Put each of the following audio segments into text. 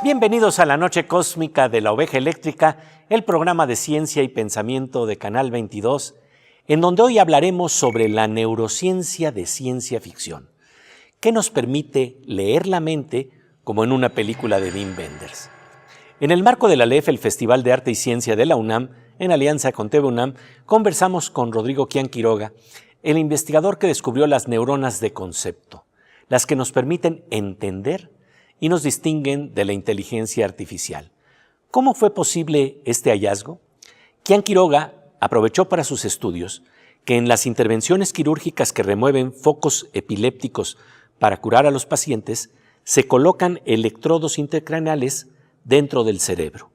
Bienvenidos a la Noche Cósmica de la Oveja Eléctrica, el programa de ciencia y pensamiento de Canal 22, en donde hoy hablaremos sobre la neurociencia de ciencia ficción, que nos permite leer la mente como en una película de Wim Wenders. En el marco de la LEF, el Festival de Arte y Ciencia de la UNAM, en alianza con TV UNAM, conversamos con Rodrigo Quián Quiroga, el investigador que descubrió las neuronas de concepto, las que nos permiten entender y nos distinguen de la inteligencia artificial. ¿Cómo fue posible este hallazgo? Quián Quiroga aprovechó para sus estudios que en las intervenciones quirúrgicas que remueven focos epilépticos para curar a los pacientes, se colocan electrodos intracraneales dentro del cerebro.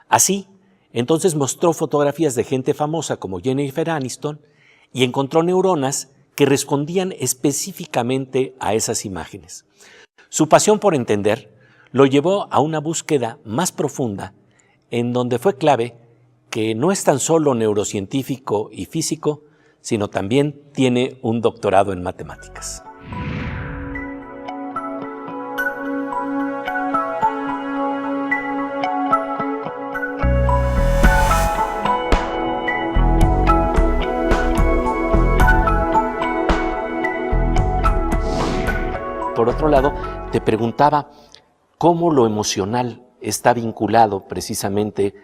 Así, entonces mostró fotografías de gente famosa como Jennifer Aniston y encontró neuronas que respondían específicamente a esas imágenes. Su pasión por entender lo llevó a una búsqueda más profunda, en donde fue clave que no es tan solo neurocientífico y físico, sino también tiene un doctorado en matemáticas. Por otro lado, te preguntaba cómo lo emocional está vinculado precisamente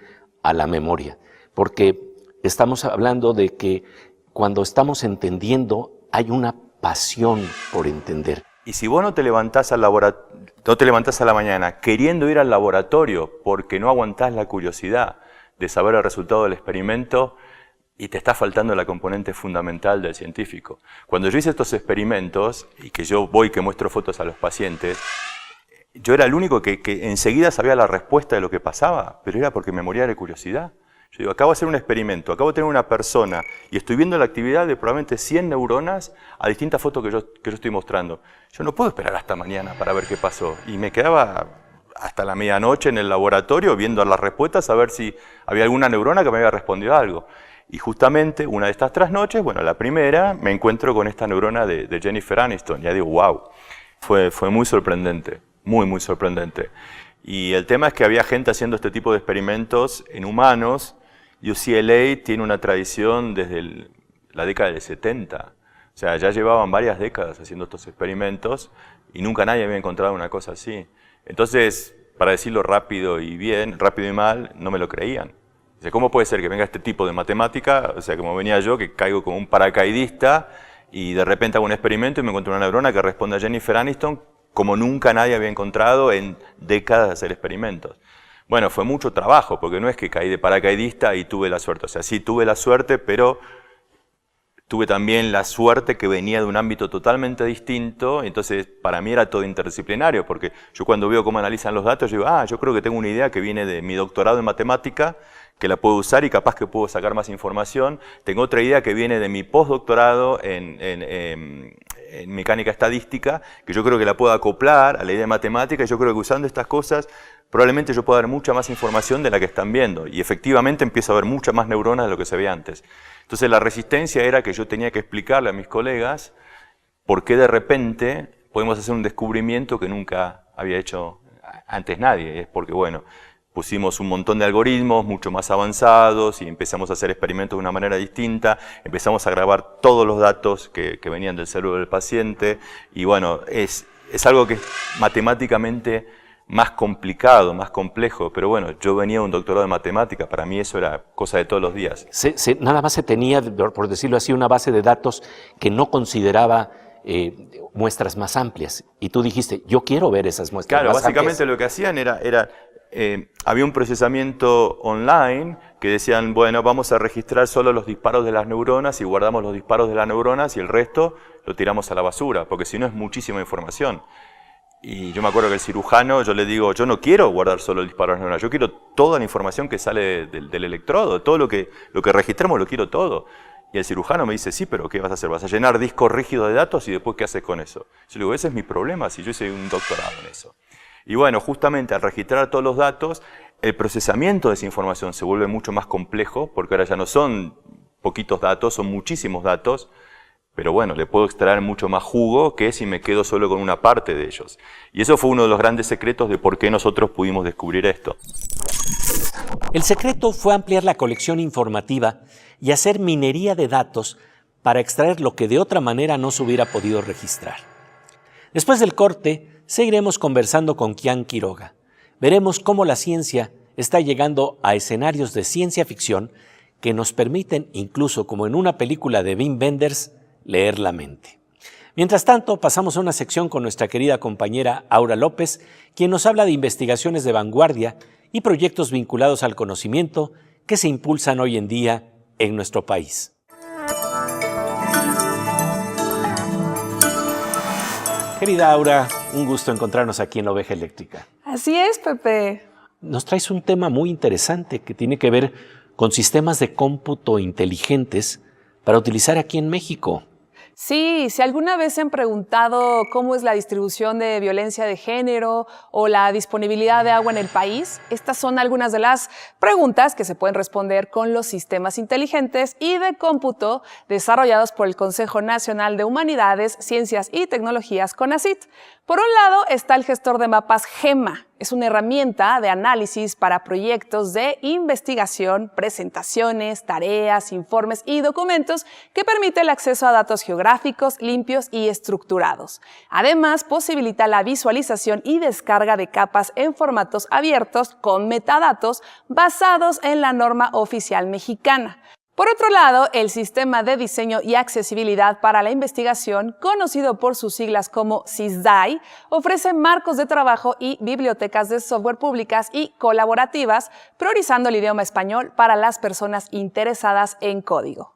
a la memoria, porque estamos hablando de que cuando estamos entendiendo hay una pasión por entender. Y si vos no te levantás a la mañana queriendo ir al laboratorio porque no aguantás la curiosidad de saber el resultado del experimento, y te está faltando la componente fundamental del científico. Cuando yo hice estos experimentos, y que yo voy que muestro fotos a los pacientes, yo era el único que enseguida sabía la respuesta de lo que pasaba, pero era porque me moría de curiosidad. Yo digo, acabo de hacer un experimento, acabo de tener una persona, y estoy viendo la actividad de probablemente 100 neuronas a distintas fotos que yo estoy mostrando. Yo no puedo esperar hasta mañana para ver qué pasó. Y me quedaba hasta la medianoche en el laboratorio viendo las respuestas a ver si había alguna neurona que me había respondido algo. Y justamente una de estas trasnoches, bueno, la primera, me encuentro con esta neurona de Jennifer Aniston. Ya digo, wow, fue muy sorprendente, muy sorprendente. Y el tema es que había gente haciendo este tipo de experimentos en humanos. UCLA tiene una tradición desde la década del 70. O sea, ya llevaban varias décadas haciendo estos experimentos y nunca nadie había encontrado una cosa así. Entonces, para decirlo rápido y bien, rápido y mal, no me lo creían. O sea, ¿cómo puede ser que venga este tipo de matemática? O sea, como venía yo, que caigo como un paracaidista y de repente hago un experimento y me encuentro una neurona que responde a Jennifer Aniston como nunca nadie había encontrado en décadas de hacer experimentos. Bueno, fue mucho trabajo, porque no es que caí de paracaidista y tuve la suerte. O sea, sí tuve la suerte, pero tuve también la suerte que venía de un ámbito totalmente distinto, entonces para mí era todo interdisciplinario, porque yo cuando veo cómo analizan los datos, digo, yo creo que tengo una idea que viene de mi doctorado en matemática, que la puedo usar y capaz que puedo sacar más información. Tengo otra idea que viene de mi postdoctorado en mecánica estadística, que yo creo que la puedo acoplar a la idea de matemática, y yo creo que usando estas cosas probablemente yo pueda dar mucha más información de la que están viendo, y efectivamente empiezo a ver muchas más neuronas de lo que se veía antes. Entonces la resistencia era que yo tenía que explicarle a mis colegas por qué de repente podemos hacer un descubrimiento que nunca había hecho antes nadie. Es porque, bueno, pusimos un montón de algoritmos mucho más avanzados y empezamos a hacer experimentos de una manera distinta, empezamos a grabar todos los datos que venían del cerebro del paciente, y bueno, es algo que es matemáticamente más complicado, más complejo, pero bueno, yo venía de un doctorado de matemática, para mí eso era cosa de todos los días. Nada más se tenía, por decirlo así, una base de datos que no consideraba muestras más amplias. Y tú dijiste, yo quiero ver esas muestras Claro, más básicamente amplias. lo que hacían era había un procesamiento online que decían, bueno, vamos a registrar solo los disparos de las neuronas y guardamos los disparos de las neuronas y el resto lo tiramos a la basura, porque si no es muchísima información. Y yo me acuerdo que el cirujano, yo le digo, yo no quiero guardar solo el disparo de las neuronas, yo quiero toda la información que sale del electrodo, todo lo que registremos lo quiero todo. Y el cirujano me dice, sí, pero ¿qué vas a hacer? ¿Vas a llenar discos rígidos de datos y después qué haces con eso? Yo le digo, ese es mi problema, si yo hice un doctorado en eso. Y bueno, justamente al registrar todos los datos, el procesamiento de esa información se vuelve mucho más complejo, porque ahora ya no son poquitos datos, son muchísimos datos, pero bueno, le puedo extraer mucho más jugo que si me quedo solo con una parte de ellos. Y eso fue uno de los grandes secretos de por qué nosotros pudimos descubrir esto. El secreto fue ampliar la colección informativa y hacer minería de datos para extraer lo que de otra manera no se hubiera podido registrar. Después del corte, seguiremos conversando con Kian Quiroga. Veremos cómo la ciencia está llegando a escenarios de ciencia ficción que nos permiten, incluso como en una película de Wim Wenders, leer la mente. Mientras tanto, pasamos a una sección con nuestra querida compañera Aura López, quien nos habla de investigaciones de vanguardia y proyectos vinculados al conocimiento que se impulsan hoy en día en nuestro país. Querida Aura, un gusto encontrarnos aquí en La Oveja Eléctrica. Así es, Pepe. Nos traes un tema muy interesante que tiene que ver con sistemas de cómputo inteligentes para utilizar aquí en México. Sí, si alguna vez se han preguntado cómo es la distribución de violencia de género o la disponibilidad de agua en el país, estas son algunas de las preguntas que se pueden responder con los sistemas inteligentes y de cómputo desarrollados por el Consejo Nacional de Humanidades, Ciencias y Tecnologías, CONACYT. Por un lado está el gestor de mapas GEMA. Es una herramienta de análisis para proyectos de investigación, presentaciones, tareas, informes y documentos que permite el acceso a datos geográficos limpios y estructurados. Además, posibilita la visualización y descarga de capas en formatos abiertos con metadatos basados en la norma oficial mexicana. Por otro lado, el Sistema de Diseño y Accesibilidad para la Investigación, conocido por sus siglas como SISDAI, ofrece marcos de trabajo y bibliotecas de software públicas y colaborativas, priorizando el idioma español para las personas interesadas en código.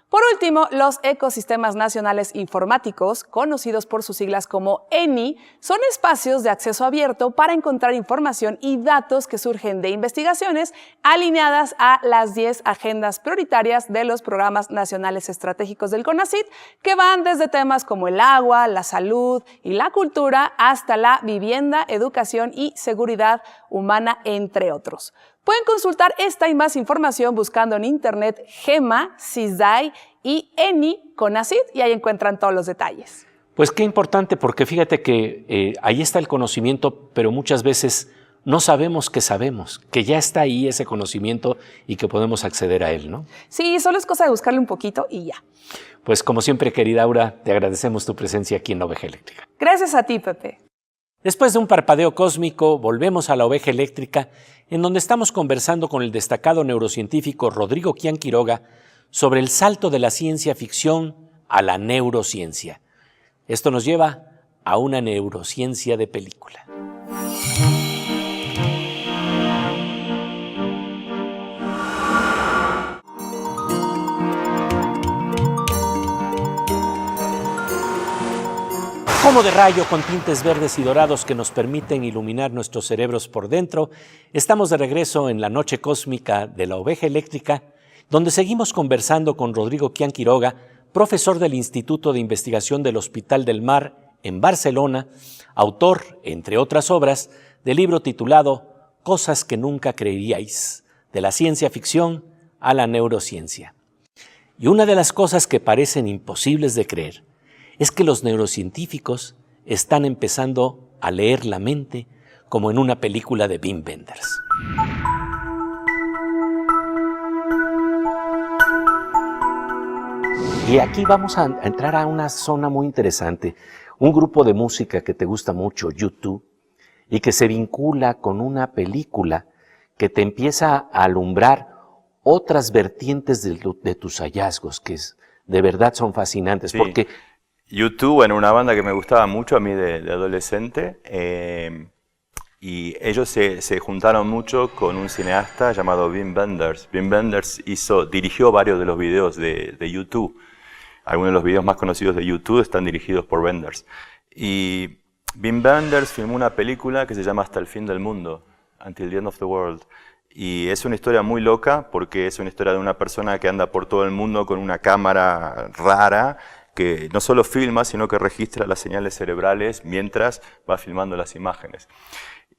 Por último, los ecosistemas nacionales informáticos, conocidos por sus siglas como ENI, son espacios de acceso abierto para encontrar información y datos que surgen de investigaciones alineadas a las 10 agendas prioritarias de los programas nacionales estratégicos del CONACYT, que van desde temas como el agua, la salud y la cultura hasta la vivienda, educación y seguridad humana, entre otros. Pueden consultar esta y más información buscando en internet GEMA, SISDAI y ENI CONACYT y ahí encuentran todos los detalles. Pues qué importante, porque fíjate que ahí está el conocimiento, pero muchas veces no sabemos que ya está ahí ese conocimiento y que podemos acceder a él, ¿no? Sí, solo es cosa de buscarle un poquito y ya. Pues como siempre, querida Aura, te agradecemos tu presencia aquí en La Oveja Eléctrica. Gracias a ti, Pepe. Después de un parpadeo cósmico, volvemos a La Oveja Eléctrica, en donde estamos conversando con el destacado neurocientífico Rodrigo Kian Quiroga sobre el salto de la ciencia ficción a la neurociencia. Esto nos lleva a una neurociencia de película. Como de rayo con tintes verdes y dorados que nos permiten iluminar nuestros cerebros por dentro, estamos de regreso en la noche cósmica de La Oveja Eléctrica, donde seguimos conversando con Rodrigo Kian Quiroga, profesor del Instituto de Investigación del Hospital del Mar en Barcelona, autor, entre otras obras, del libro titulado Cosas que nunca creeríais, de la ciencia ficción a la neurociencia. Y una de las cosas que parecen imposibles de creer es que los neurocientíficos están empezando a leer la mente como en una película de Wim Wenders. Y aquí vamos a entrar a una zona muy interesante, un grupo de música que te gusta mucho, U2, y que se vincula con una película que te empieza a alumbrar otras vertientes de tus hallazgos, que de verdad son fascinantes, Sí. porque U2, bueno, una banda que me gustaba mucho a mí de adolescente, y ellos se juntaron mucho con un cineasta llamado Wim Wenders. Wim Wenders dirigió varios de los videos de U2. Algunos de los videos más conocidos de U2 están dirigidos por Wenders. Y Wim Wenders filmó una película que se llama Hasta el fin del mundo, Until the End of the World. Y es una historia muy loca porque es una historia de una persona que anda por todo el mundo con una cámara rara que no solo filma, sino que registra las señales cerebrales mientras va filmando las imágenes.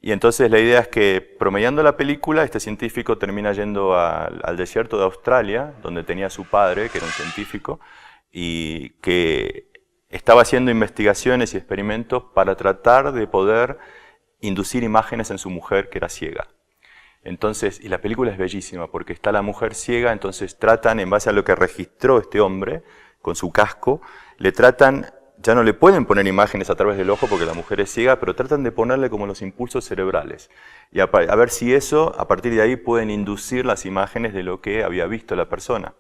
Y entonces la idea es que, promediando la película, este científico termina yendo al desierto de Australia, donde tenía a su padre, que era un científico, y que estaba haciendo investigaciones y experimentos para tratar de poder inducir imágenes en su mujer, que era ciega. Entonces, y la película es bellísima, porque está la mujer ciega, entonces tratan, en base a lo que registró este hombre, con su casco, ya no le pueden poner imágenes a través del ojo porque la mujer es ciega, pero tratan de ponerle como los impulsos cerebrales. Y a ver si eso, a partir de ahí, pueden inducir las imágenes de lo que había visto la persona.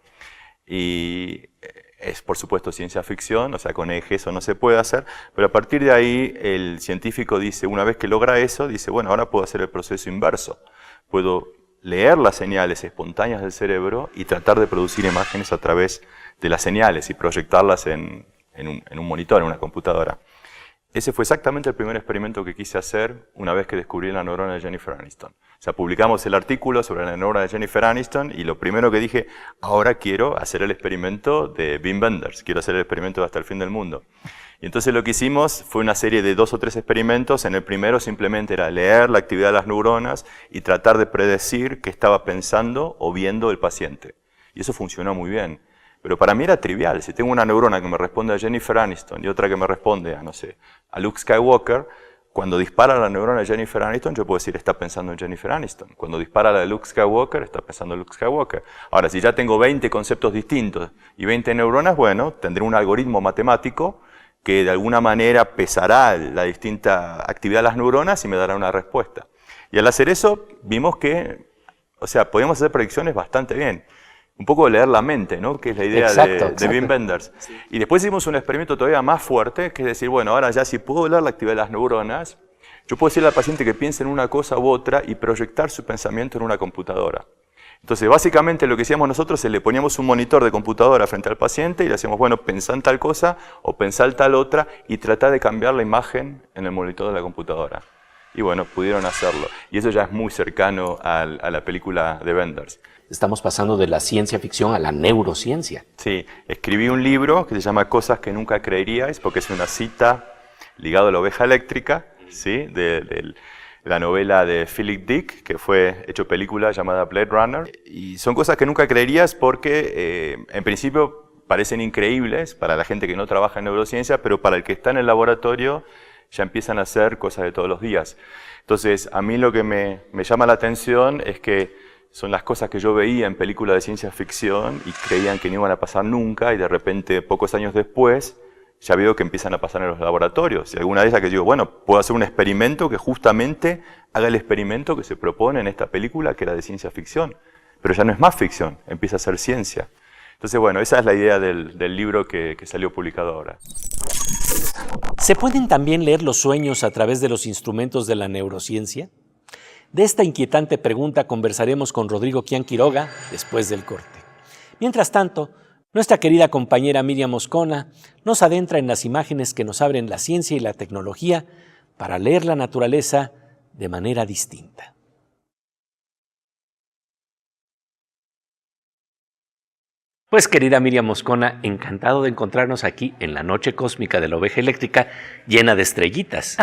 Y es, por supuesto, ciencia ficción, o sea, con ejes eso no se puede hacer, pero a partir de ahí el científico dice, una vez que logra eso, dice, bueno, ahora puedo hacer el proceso inverso. Puedo leer las señales espontáneas del cerebro y tratar de producir imágenes a través de las señales y proyectarlas en un monitor, en una computadora. Ese fue exactamente el primer experimento que quise hacer una vez que descubrí la neurona de Jennifer Aniston. O sea, publicamos el artículo sobre la neurona de Jennifer Aniston y lo primero que dije, ahora quiero hacer el experimento de Wim Wenders, quiero hacer el experimento de Hasta el fin del mundo. Y entonces lo que hicimos fue una serie de 2 o 3 experimentos. En el primero simplemente era leer la actividad de las neuronas y tratar de predecir qué estaba pensando o viendo el paciente. Y eso funcionó muy bien. Pero para mí era trivial. Si tengo una neurona que me responde a Jennifer Aniston y otra que me responde a, no sé, a Luke Skywalker, cuando dispara la neurona de Jennifer Aniston, yo puedo decir, está pensando en Jennifer Aniston. Cuando dispara la de Luke Skywalker, está pensando en Luke Skywalker. Ahora, si ya tengo 20 conceptos distintos y 20 neuronas, bueno, tendré un algoritmo matemático que de alguna manera pesará la distinta actividad de las neuronas y me dará una respuesta. Y al hacer eso, vimos que, o sea, podíamos hacer predicciones bastante bien. Un poco leer la mente, ¿no? Que es la idea de Wim Wenders. Sí. Y después hicimos un experimento todavía más fuerte, que es decir, bueno, ahora ya si puedo leer la actividad de las neuronas, yo puedo decirle al paciente que piense en una cosa u otra y proyectar su pensamiento en una computadora. Entonces, básicamente lo que hacíamos nosotros es le poníamos un monitor de computadora frente al paciente y le decíamos, bueno, pensá en tal cosa o pensá en tal otra y tratá de cambiar la imagen en el monitor de la computadora. Y bueno, pudieron hacerlo. Y eso ya es muy cercano a la película de Wenders. Estamos pasando de la ciencia ficción a la neurociencia. Sí, escribí un libro que se llama Cosas que nunca creeríais, porque es una cita ligada a la oveja eléctrica, ¿sí? de la novela de Philip Dick, que fue hecho película llamada Blade Runner. Y son cosas que nunca creerías porque, en principio, parecen increíbles para la gente que no trabaja en neurociencia, pero para el que está en el laboratorio ya empiezan a hacer cosas de todos los días. Entonces, a mí lo que me llama la atención es que son las cosas que yo veía en películas de ciencia ficción y creían que no iban a pasar nunca y de repente, pocos años después, ya veo que empiezan a pasar en los laboratorios. Y alguna de ellas que digo, bueno, puedo hacer un experimento que justamente haga el experimento que se propone en esta película que era de ciencia ficción. Pero ya no es más ficción, empieza a ser ciencia. Entonces, bueno, esa es la idea del libro que salió publicado ahora. ¿Se pueden también leer los sueños a través de los instrumentos de la neurociencia? De esta inquietante pregunta conversaremos con Rodrigo Kian Quiroga después del corte. Mientras tanto, nuestra querida compañera Miriam Moscona nos adentra en las imágenes que nos abren la ciencia y la tecnología para leer la naturaleza de manera distinta. Pues querida Miriam Moscona, encantado de encontrarnos aquí en la noche cósmica de la oveja eléctrica llena de estrellitas.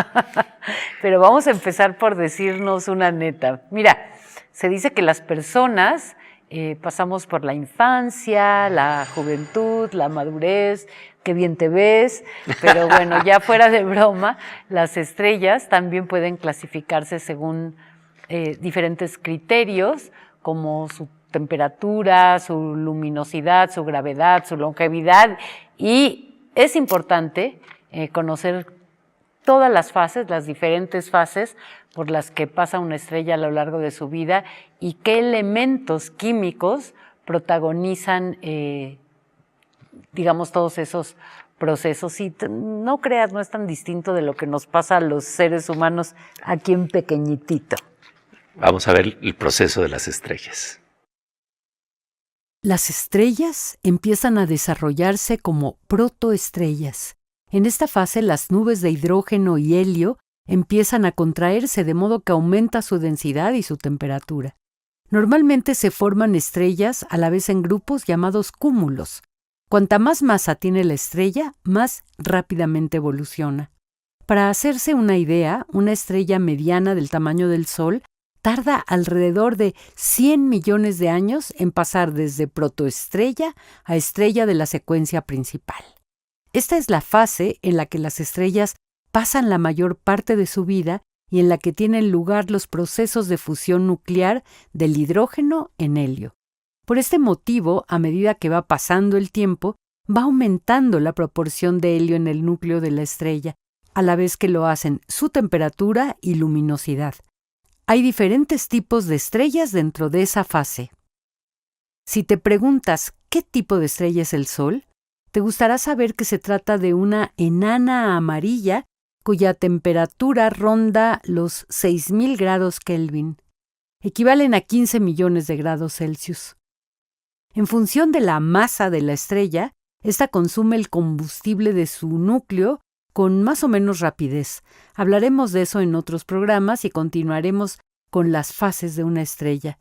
Pero vamos a empezar por decirnos una neta. Mira, se dice que las personas pasamos por la infancia, la juventud, la madurez, qué bien te ves, pero bueno, ya fuera de broma, las estrellas también pueden clasificarse según diferentes criterios, como su temperatura, su luminosidad, su gravedad, su longevidad, y es importante conocer todas las fases, las diferentes fases por las que pasa una estrella a lo largo de su vida y qué elementos químicos protagonizan, digamos, todos esos procesos y no creas, no es tan distinto de lo que nos pasa a los seres humanos aquí en pequeñitito. Vamos a ver el proceso de las estrellas. Las estrellas empiezan a desarrollarse como protoestrellas. En esta fase, las nubes de hidrógeno y helio empiezan a contraerse de modo que aumenta su densidad y su temperatura. Normalmente se forman estrellas a la vez en grupos llamados cúmulos. Cuanta más masa tiene la estrella, más rápidamente evoluciona. Para hacerse una idea, una estrella mediana del tamaño del Sol tarda alrededor de 100 millones de años en pasar desde protoestrella a estrella de la secuencia principal. Esta es la fase en la que las estrellas pasan la mayor parte de su vida y en la que tienen lugar los procesos de fusión nuclear del hidrógeno en helio. Por este motivo, a medida que va pasando el tiempo, va aumentando la proporción de helio en el núcleo de la estrella, a la vez que lo hacen su temperatura y luminosidad. Hay diferentes tipos de estrellas dentro de esa fase. Si te preguntas qué tipo de estrella es el Sol, te gustará saber que se trata de una enana amarilla cuya temperatura ronda los 6.000 grados Kelvin, equivalen a 15 millones de grados Celsius. En función de la masa de la estrella, esta consume el combustible de su núcleo con más o menos rapidez. Hablaremos de eso en otros programas y continuaremos con las fases de una estrella.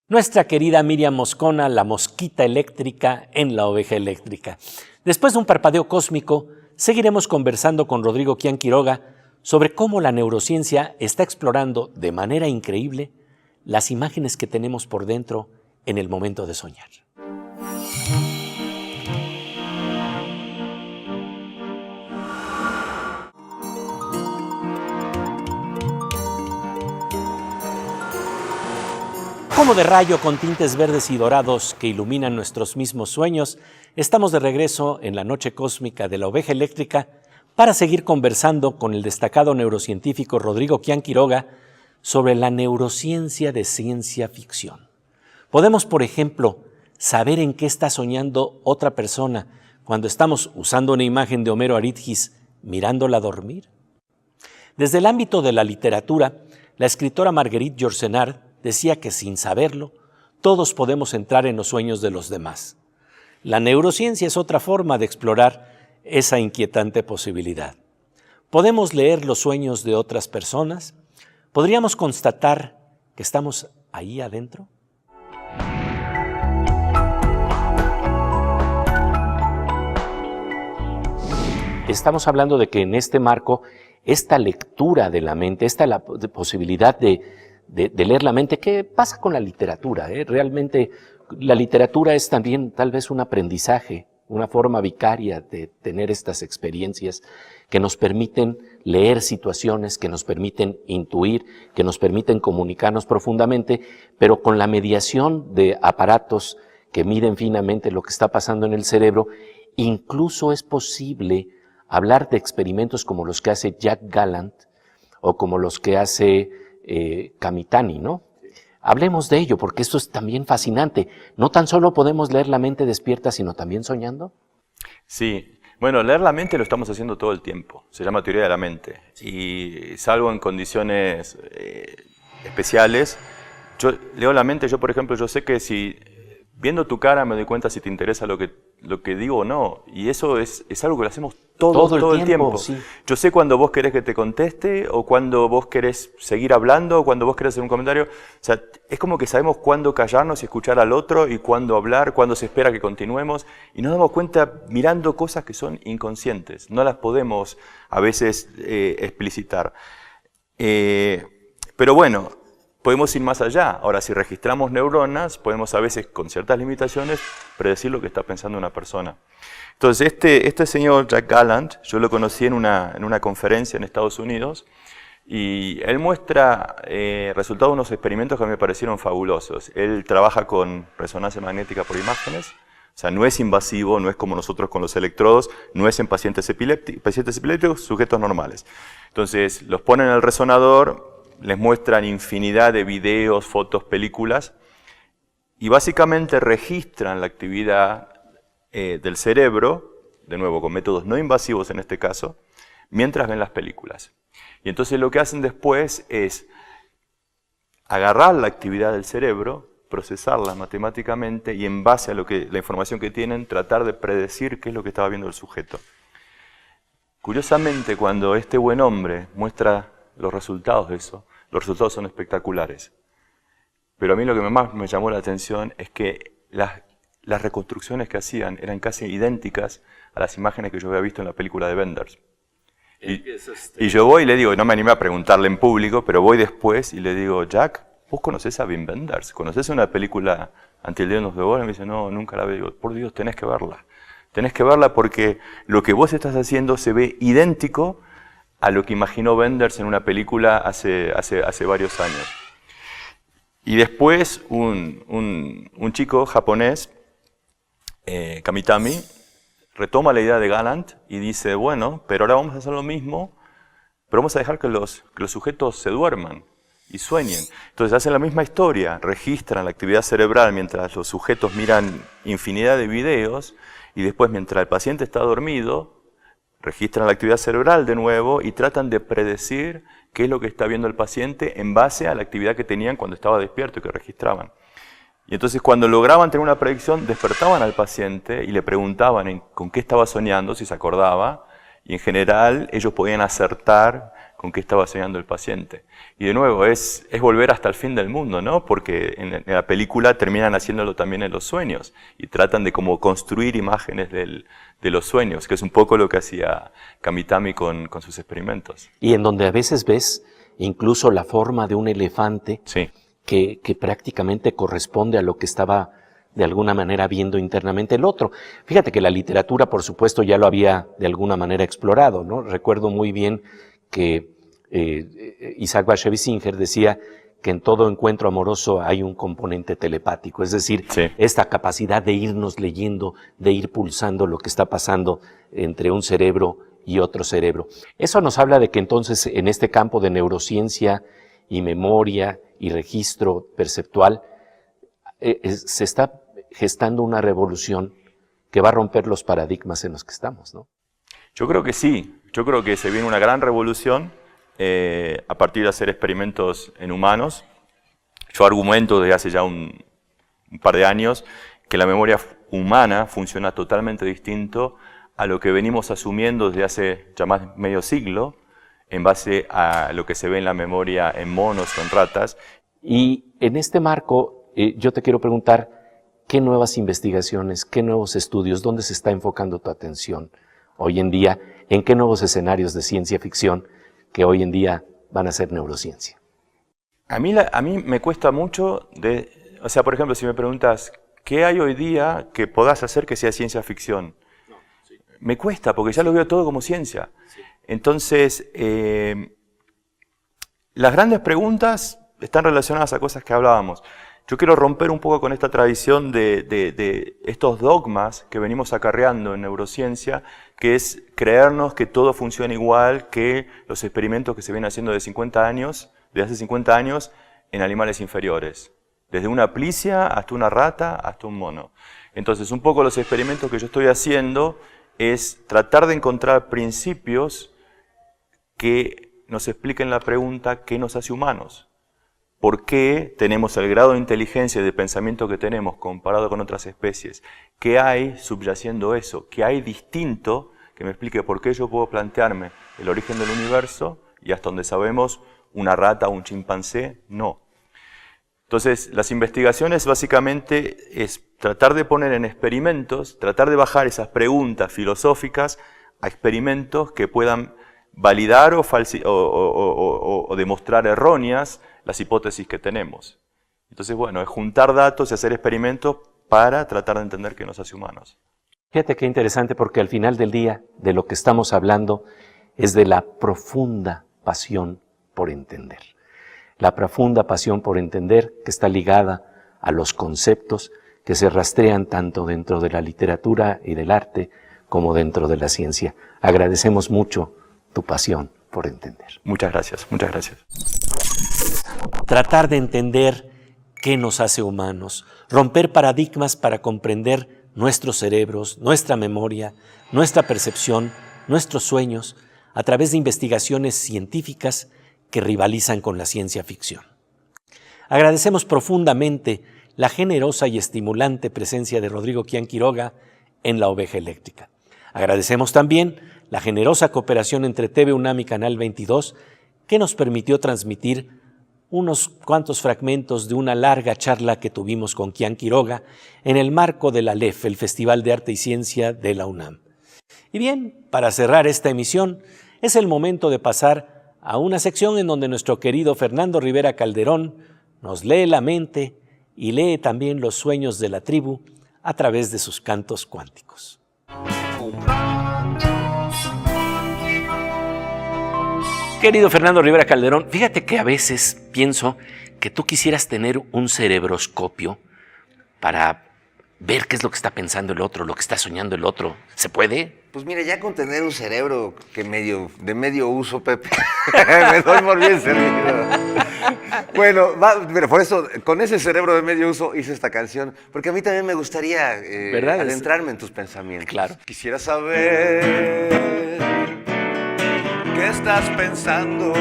Nuestra querida Miriam Moscona, la mosquita eléctrica en la oveja eléctrica. Después de un parpadeo cósmico, seguiremos conversando con Rodrigo Kian Quiroga sobre cómo la neurociencia está explorando de manera increíble las imágenes que tenemos por dentro en el momento de soñar. Como de rayo con tintes verdes y dorados que iluminan nuestros mismos sueños, estamos de regreso en la noche cósmica de la oveja eléctrica para seguir conversando con el destacado neurocientífico Rodrigo Kian Quiroga sobre la neurociencia de ciencia ficción. Podemos, por ejemplo, saber en qué está soñando otra persona cuando estamos usando una imagen de Homero Aridgis mirándola dormir. Desde el ámbito de la literatura, la escritora Marguerite Yourcenar decía que sin saberlo, todos podemos entrar en los sueños de los demás. La neurociencia es otra forma de explorar esa inquietante posibilidad. ¿Podemos leer los sueños de otras personas? ¿Podríamos constatar que estamos ahí adentro? Estamos hablando de que en este marco, esta lectura de la mente, esta posibilidad de leer la mente, ¿qué pasa con la literatura? Realmente la literatura es también tal vez un aprendizaje, una forma vicaria de tener estas experiencias que nos permiten leer situaciones, que nos permiten intuir, que nos permiten comunicarnos profundamente, pero con la mediación de aparatos que miden finamente lo que está pasando en el cerebro. Incluso es posible hablar de experimentos como los que hace Jack Gallant o como los que hace Kamitani, ¿no? Hablemos de ello, porque esto es también fascinante. No tan solo podemos leer la mente despierta, sino también soñando. Sí, bueno, leer la mente lo estamos haciendo todo el tiempo. Se llama teoría de la mente. Y salvo en condiciones especiales, yo leo la mente. Yo, por ejemplo, yo sé que si viendo tu cara me doy cuenta si te interesa lo que digo o no. Y eso es algo que lo hacemos todo el tiempo. Sí. Yo sé cuando vos querés que te conteste, o cuando vos querés seguir hablando, o cuando vos querés hacer un comentario. O sea, es como que sabemos cuándo callarnos y escuchar al otro, y cuándo hablar, cuándo se espera que continuemos. Y nos damos cuenta mirando cosas que son inconscientes. No las podemos a veces explicitar. Pero bueno, podemos ir más allá. Ahora, si registramos neuronas, podemos a veces, con ciertas limitaciones, predecir lo que está pensando una persona. Entonces, este señor Jack Gallant, yo lo conocí en una conferencia en Estados Unidos, y él muestra resultados de unos experimentos que a mí me parecieron fabulosos. Él trabaja con resonancia magnética por imágenes, o sea, no es invasivo, no es como nosotros con los electrodos, no es en pacientes epilépticos, sujetos normales. Entonces, los ponen en el resonador, les muestran infinidad de videos, fotos, películas, y básicamente registran la actividad del cerebro, de nuevo con métodos no invasivos en este caso, mientras ven las películas. Y entonces lo que hacen después es agarrar la actividad del cerebro, procesarla matemáticamente y en base a la información que tienen, tratar de predecir qué es lo que estaba viendo el sujeto. Curiosamente, cuando este buen hombre muestra los resultados de eso, los resultados son espectaculares. Pero a mí lo que más me llamó la atención es que las reconstrucciones que hacían eran casi idénticas a las imágenes que yo había visto en la película de Wenders. Y yo voy y le digo, no me animé a preguntarle en público, pero voy después y le digo, Jack, ¿vos conocés a Wim Wenders? ¿Conocés una película Until the End of the World? Y me dice, no, nunca la veo. Digo, por Dios, tenés que verla. Tenés que verla porque lo que vos estás haciendo se ve idéntico a lo que imaginó Wenders en una película hace varios años. Y después un chico japonés, Kamitami, retoma la idea de Galland y dice, bueno, pero ahora vamos a hacer lo mismo, pero vamos a dejar que los sujetos se duerman y sueñen. Entonces hacen la misma historia, registran la actividad cerebral mientras los sujetos miran infinidad de videos y después mientras el paciente está dormido, registran la actividad cerebral de nuevo y tratan de predecir qué es lo que está viendo el paciente en base a la actividad que tenían cuando estaba despierto y que registraban. Y entonces cuando lograban tener una predicción, despertaban al paciente y le preguntaban con qué estaba soñando, si se acordaba, y en general ellos podían acertar con qué estaba soñando el paciente. Y de nuevo, es volver hasta el fin del mundo, ¿no? Porque en la película terminan haciéndolo también en los sueños y tratan de como construir imágenes de los sueños, que es un poco lo que hacía Kamitami con sus experimentos. Y en donde a veces ves incluso la forma de un elefante, Sí. que prácticamente corresponde a lo que estaba de alguna manera viendo internamente el otro. Fíjate que la literatura, por supuesto, ya lo había de alguna manera explorado, ¿no? Recuerdo muy bien que Isaac Bashevis Singer decía que en todo encuentro amoroso hay un componente telepático, es decir, Sí. esta capacidad de irnos leyendo, de ir pulsando lo que está pasando entre un cerebro y otro cerebro. Eso nos habla de que entonces en este campo de neurociencia y memoria y registro perceptual se está gestando una revolución que va a romper los paradigmas en los que estamos, ¿no? Yo creo que sí. Yo creo que se viene una gran revolución a partir de hacer experimentos en humanos. Yo argumento desde hace ya un par de años que la memoria humana funciona totalmente distinto a lo que venimos asumiendo desde hace ya más de medio siglo, en base a lo que se ve en la memoria en monos o en ratas. Y en este marco, yo te quiero preguntar, ¿qué nuevas investigaciones, qué nuevos estudios, dónde se está enfocando tu atención hoy en día, en qué nuevos escenarios de ciencia ficción que hoy en día van a ser neurociencia? A mí me cuesta mucho, o sea, por ejemplo, si me preguntas, ¿qué hay hoy día que podás hacer que sea ciencia ficción? Me cuesta, porque ya lo veo todo como ciencia. Entonces, las grandes preguntas están relacionadas a cosas que hablábamos. Yo quiero romper un poco con esta tradición de estos dogmas que venimos acarreando en neurociencia, que es creernos que todo funciona igual que los experimentos que se vienen haciendo de hace 50 años en animales inferiores. Desde una plicia hasta una rata hasta un mono. Entonces, un poco los experimentos que yo estoy haciendo es tratar de encontrar principios que nos expliquen la pregunta ¿qué nos hace humanos? ¿Por qué tenemos el grado de inteligencia y de pensamiento que tenemos comparado con otras especies? ¿Qué hay subyaciendo eso? ¿Qué hay distinto que me explique por qué yo puedo plantearme el origen del universo y hasta donde sabemos una rata o un chimpancé no? Entonces, las investigaciones básicamente es tratar de poner en experimentos, tratar de bajar esas preguntas filosóficas a experimentos que puedan validar o demostrar erróneas las hipótesis que tenemos. Entonces, bueno, es juntar datos y hacer experimentos para tratar de entender qué nos hace humanos. Fíjate qué interesante, porque al final del día de lo que estamos hablando es de la profunda pasión por entender. La profunda pasión por entender que está ligada a los conceptos que se rastrean tanto dentro de la literatura y del arte como dentro de la ciencia. Agradecemos mucho tu pasión por entender. Muchas gracias, muchas gracias. Tratar de entender qué nos hace humanos, romper paradigmas para comprender nuestros cerebros, nuestra memoria, nuestra percepción, nuestros sueños, a través de investigaciones científicas que rivalizan con la ciencia ficción. Agradecemos profundamente la generosa y estimulante presencia de Rodrigo Quián Quiroga en La Oveja Eléctrica. Agradecemos también la generosa cooperación entre TV UNAM y Canal 22, que nos permitió transmitir unos cuantos fragmentos de una larga charla que tuvimos con Quián Quiroga en el marco de la LEF, el Festival de Arte y Ciencia de la UNAM. Y bien, para cerrar esta emisión, es el momento de pasar a una sección en donde nuestro querido Fernando Rivera Calderón nos lee la mente y lee también los sueños de la tribu a través de sus cantos cuánticos. Querido Fernando Rivera Calderón, fíjate que a veces pienso que tú quisieras tener un cerebroscopio para ver qué es lo que está pensando el otro, lo que está soñando el otro. ¿Se puede? Pues mira, ya con tener un cerebro de medio uso, Pepe, me doy por bien servido. Bueno, pero por eso, con ese cerebro de medio uso hice esta canción, porque a mí también me gustaría adentrarme en tus pensamientos. Claro. Quisiera saber qué estás pensando.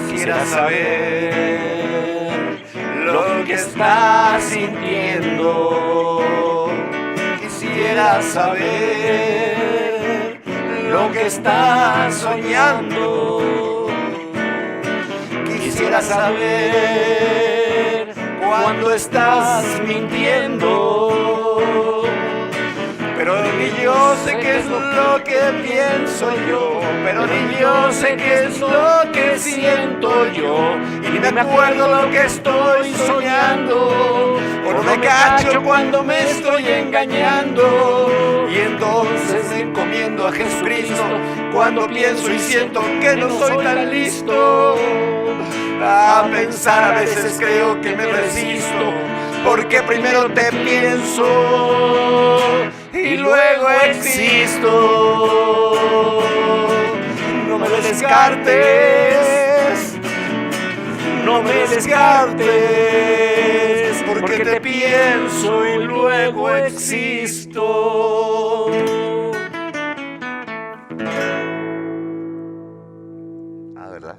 Quisiera saber lo que estás sintiendo. Quisiera saber lo que estás soñando. Quisiera saber cuándo estás mintiendo. Pero ni yo sé qué es lo que pienso yo, pero ni yo sé qué es lo que siento yo, y ni me acuerdo lo que estoy soñando, o no me cacho cuando me estoy engañando, y entonces me encomiendo a Jesucristo cuando pienso y siento que no soy tan listo. A pensar a veces creo que me resisto, porque primero te pienso y luego existo. No me descartes, no me descartes, porque te pienso y luego existo. Ah, ¿verdad?